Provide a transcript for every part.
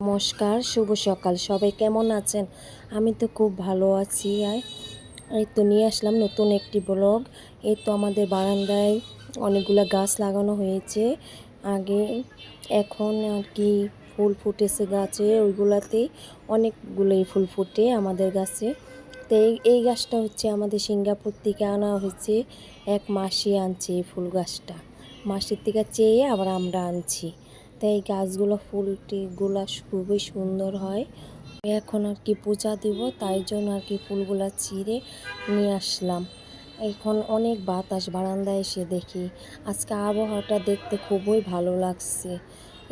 নমস্কার, শুভ সকাল। সবাই কেমন আছেন? আমি তো খুব ভালো আছি। এই তো নিয়ে আসলাম নতুন একটি ব্লগ। এই তো আমাদের বারান্দায় অনেকগুলো গাছ লাগানো হয়েছে আগে। এখন আর কি ফুল ফুটেছে গাছে, ওইগুলাতে অনেকগুলোই ফুল ফুটে আমাদের গাছে। তো এই গাছটা হচ্ছে আমাদের সিঙ্গাপুর থেকে আনা হয়েছে। এক মাসি আনছে এই ফুল গাছটা, মাসির থেকে চেয়ে আবার আমরা আনছি। তাই এই গাছগুলো ফুলটিগুলো খুবই সুন্দর হয়। এখন আর কি পূজা দিব, তাই জন্য আর কি ফুলগুলা ছিঁড়ে নিয়ে আসলাম। এখন অনেক বাতাস, বারান্দায় এসে দেখি আজকে আবহাওয়াটা দেখতে খুবই ভালো লাগছে।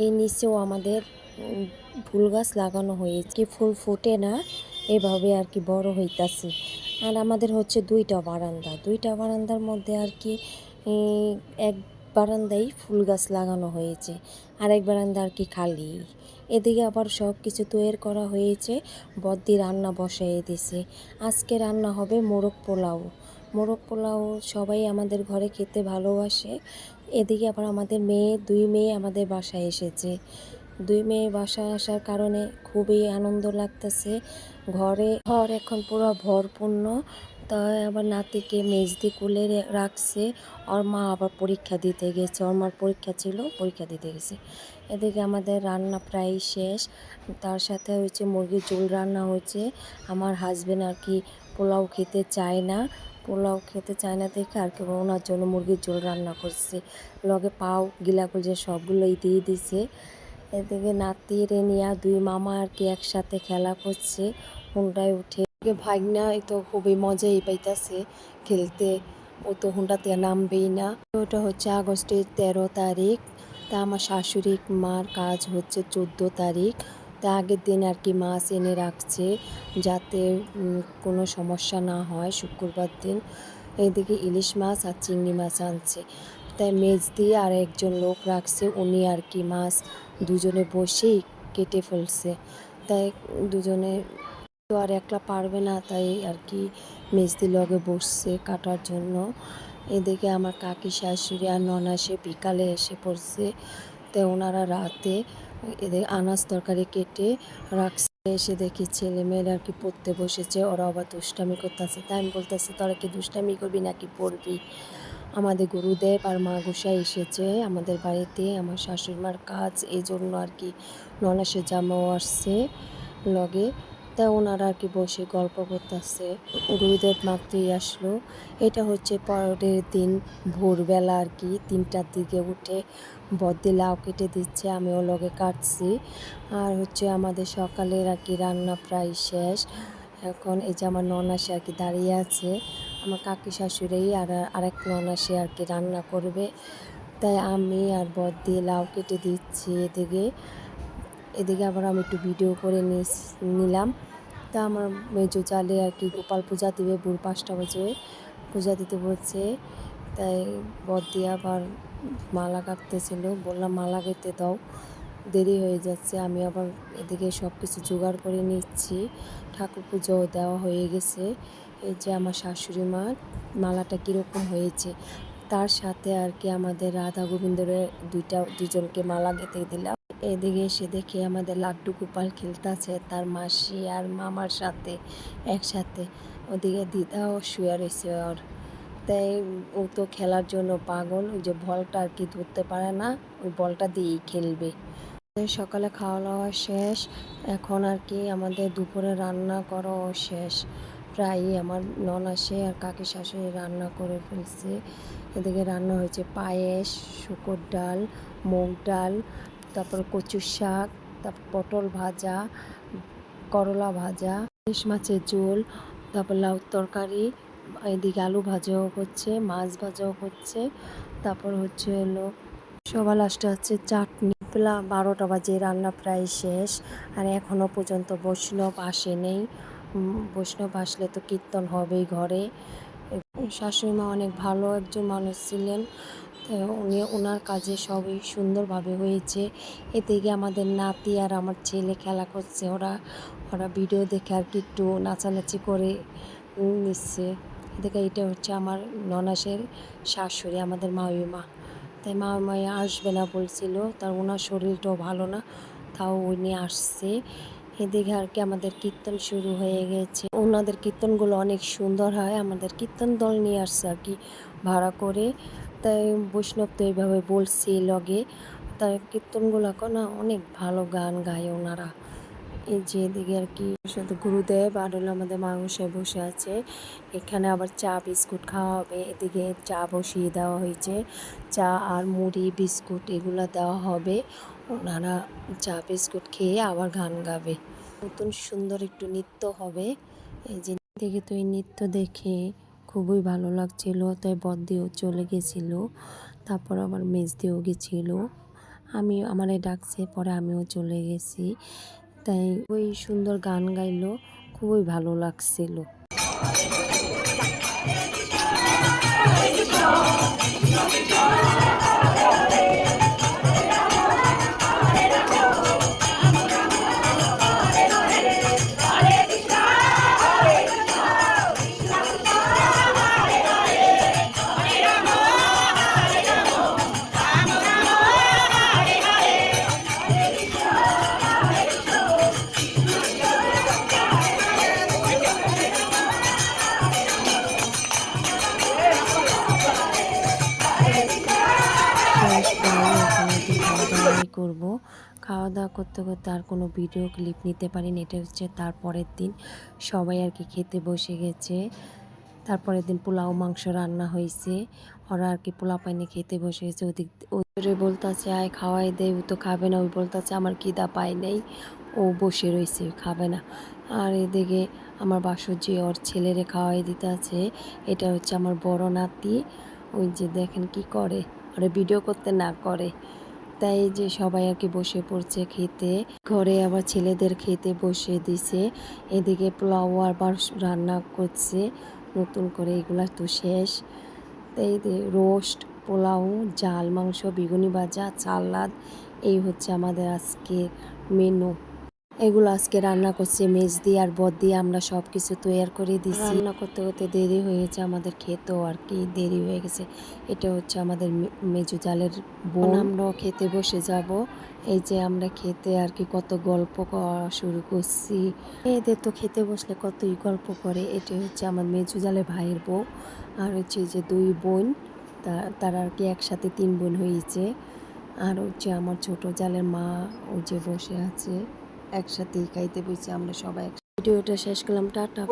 এই নিচেও আমাদের ফুল গাছ লাগানো হয়েছে, কি ফুল ফুটে না এভাবে আর কি বড় হইতাছে। আর আমাদের হচ্ছে দুইটা বারান্দার মধ্যে আর কি এক বারান্দায় ফুল গাছ লাগানো হয়েছে, আরেক বারান্দা আর কি খালি। এদিকে আবার সব কিছু তৈরি করা হয়েছে। বদ্দি রান্না বসাইয়ে দিছে। আজকে রান্না হবে মোরগ পোলাও সবাই আমাদের ঘরে খেতে ভালোবাসে। এদিকে আবার আমাদের দুই মেয়ে আমাদের বাসায় এসেছে। দুই মেয়ে বাসায় আসার কারণে খুবই আনন্দ লাগতেছে। ঘর এখন পুরো ভরপূর্ণ। তাই আবার নাতিকে মেজদি কোলে রাখছে। ওর মা আবার পরীক্ষা দিতে গেছে, ওর মার পরীক্ষা ছিল, পরীক্ষা দিতে গেছে। এদিকে আমাদের রান্না প্রায় শেষ। তার সাথে হচ্ছে মুরগির ঝোল রান্না হয়েছে। আমার হাজবেন্ড আর কি পোলাও খেতে চায় না দেখে আর কি ওনার জন্য মুরগির ঝোল রান্না করছে। লগে পাও গিলাগুলো সবগুলোই দিয়ে দিছে। এদিকে নাতি রেনিয়া দুই মামা আর কি একসাথে খেলা করছে হুন্ডায় উঠে। ভাগনা তো খুবই মজাই পাইতাছে খেলতে, ও তো হুন্ডাতে নামবেই না। ওটা হচ্ছে আগস্টের 13 তারিখ। তা আমার শাশুড়ি মার কাজ হচ্ছে 14 তারিখ। তা আগের দিন আর কি মাছ এনে রাখছে যাতে কোনো সমস্যা না হয় শুক্রবার দিন। এদিকে ইলিশ মাছ আর চিংড়ি মাছ আনছে। তাই মেজদি আর একজন লোক রাখছে, উনি আর কি মাছ দুজনে বসেই কেটে ফেলছে। তাই দুজনে তো আর একলা পারবে না, তাই আর কি মেজদি লগে বসছে কাটার জন্য। এদিকে আমার কাকি শাশুড়ি আর ননাসে বিকালে এসে পড়ছে। তাই ওনারা রাতে এদের আনাজ তরকারি কেটে রাখছে। এসে দেখি ছেলে মেয়েরা আর কি পড়তে বসেছে, ওরা আবার দুষ্টামি করতেছে। তাই আমি বলতেছি তোরা কি দুষ্টামি করবি নাকি পড়বি? আমাদের গুরুদেব আর মা গোসাই এসেছে আমাদের বাড়িতে, আমার শাশুড়ি মার কাজ, এই জন্য আর কি ননাসের জামাও আসছে লগে। তা ওনারা আর কি বসে গল্প করতেছে। গুরুদেব মাত্রই আসলো। এটা হচ্ছে পরের দিন ভোরবেলা আর কি 3টার দিকে উঠে বদ্দি লাউ কেটে দিচ্ছে, আমিও লগে কাটছি। আর হচ্ছে আমাদের সকালের আর কি রান্না প্রায় শেষ। এখন এই যে আমার ননাসে আর কি দাঁড়িয়ে আছে, আমার কাকি শাশুড়ি আর আরেক ননাসে আর কি রান্না করবে। তাই আমি আর বদ্দি লাউ কেটে দিচ্ছি। এদিকে আবার আমি একটু ভিডিও করে নিলাম। তা আমার মেজো জালে আর কি গোপাল পূজা দিবে, ভোর 5টা বাজে পূজা দিতে বলছে। তাই বদ্দি আবার মালা কাটতেছিল, বললাম মালা গেঁথে দাও, দেরি হয়ে যাচ্ছে। আমি আবার এদিকে সব কিছু জোগাড় করে নিচ্ছি। ঠাকুর পুজোও দেওয়া হয়ে গেছে। এই যে আমার শাশুড়ি মার মালাটা কীরকম হয়েছে, তার সাথে আর কি আমাদের রাধা গোবিন্দরের দুজনকে মালা গেঁথে দিলাম। এদিকে এসে দেখি আমাদের লাড্ডু গোপাল খেলতেছে তার মাসি আর মামার সাথে একসাথে। ওদিকে দিদাও শুয়ে রয়েছে ওর। তাই ও তো খেলার জন্য পাগল, ওই যে বলটা আর কি ধরতে পারে না, ওই বলটা দিয়েই খেলবে। সকালে খাওয়া দাওয়া শেষ। এখন আর কি আমাদের দুপুরে রান্না করাও শেষ প্রায়ই। আমার ননাসে আর কাকি শাশুড়ি রান্না করে ফেলছে। এদিকে রান্না হয়েছে পায়েস, শুকর ডাল, মুগ ডাল, তারপর কচুর শাক, তারপর পটল ভাজা, করলা ভাজা, ইলিশ মাছের ঝোল, তারপর লাউ তরকারি, এদিকে আলু ভাজাও হচ্ছে, মাছ ভাজাও হচ্ছে, তারপর হচ্ছে হলো সবার লাস্টে হচ্ছে চাটনি। বেলা 12টা বাজে, রান্না প্রায় শেষ। আর এখনও পর্যন্ত বৈষ্ণব আসে নেই। বৈষ্ণব আসলে তো কীর্তন হবেই ঘরে। শাশুড়ি মা অনেক ভালো একজন মানুষ ছিলেন। ওনার কাজে সবই সুন্দরভাবে হয়েছে। এদিকে আমাদের নাতি আর আমার ছেলে খেলা করছে, ওরা ভিডিও দেখে আর কি একটু নাচানাচি করে নিচ্ছে। এদিকে এটা হচ্ছে আমার ননাসের শাশুড়ি, আমাদের মামিমা। তাই মামিমা আসবে না বলছিল, তার ওনার শরীরটাও ভালো না, কোথাও উনি আসছে। এদিকে আর কি আমাদের কীর্তন শুরু হয়ে গেছে। ওনাদের কীর্তনগুলো অনেক সুন্দর হয়। আমাদের কীর্তন দল নিয়ে আসছে আর কি ভাড়া করে। তাই বৈষ্ণব তো এইভাবে বলছি লগে, তাই কীর্তনগুলো না অনেক ভালো গান গায় ওনারা। এই যে এদিকে আর কি শুধু গুরুদেব আর হলো আমাদের মাংসায় বসে আছে। এখানে আবার চা বিস্কুট খাওয়া হবে। এদিকে চা বসিয়ে দেওয়া হয়েছে, চা আর মুড়ি বিস্কুট এগুলো দেওয়া হবে। ওনারা চা বিস্কুট খেয়ে আবার গান গাবে, নতুন সুন্দর একটু নৃত্য হবে। এই যে দেখে তো এই নৃত্য দেখে খুবই ভালো লাগছিল, তাই বদ্দিও চলে গেছিল, তারপর আবার মেজদিও গেছিল। আমি আমারে ডাকছে, পরে আমিও চলে গেছি। তাই ওই সুন্দর গান গাইলো, খুবই ভালো লাগছিল। শেষ প্রায় এখন আর কি খাওয়া দাওয়াই করবো। খাওয়া দাওয়া করতে করতে আর কোনো ভিডিও ক্লিপ নিতে পারিনি। এটা হচ্ছে তারপরের দিন সবাই আর কি খেতে বসে গেছে। তারপরের দিন পোলাও মাংস রান্না হয়েছে, ওরা আর কি পোলাও পাইনি খেতে বসে গেছে। ওদিক ওই বলতেছে আয় খাওয়াই দেয়, ও তো খাবে না। ওই বলতেছে আমার খিদা পায় নাই, ও বসে রয়েছে খাবে না। আর এদিকে আমার বাসুজি ওর ছেলেরে খাওয়াই দিতে আছে। এটা হচ্ছে আমার বড় নাতি, ওই যে দেখেন কি করে, ওরা ভিডিও করতে না করে। তাই যে সবাই আর কি বসে পড়ছে খেতে। ঘরে আবার ছেলেদের খেতে বসে দিছে। এদিকে পোলাও আবার রান্না করছে নতুন করে, এগুলা তো শেষ। এই যে রোস্ট, পোলাও, জাল মাংস, বেগুনি ভাজা, সালাদ, এই হচ্ছে আমাদের আজকে মেনু। এগুলো আজকে রান্না করছে মেজদি আর বদ্দি, আমরা সব কিছু তৈরি করে দিছি। রান্না করতে করতে দেরি হয়েছে, আমাদের খেতেও আর কি দেরি হয়ে গেছে। এটা হচ্ছে আমাদের মেজু জালের বোন। আমরাও খেতে বসে যাব। এই যে আমরা খেতে আর কি কত গল্প করা শুরু করছি। এদের তো খেতে বসলে কতই গল্প করে। এটা হচ্ছে আমার মেজু জালের ভাইয়ের বউ, আর হচ্ছে যে দুই বোন, তারা আর কি একসাথে 3 বোন হয়েছে। আর হচ্ছে আমার ছোট জালের মা, ও যে বসে আছে, একসাথেই খাইতে বসে আমরা সবাই। ভিডিওটা শেষ করলাম, টাটা।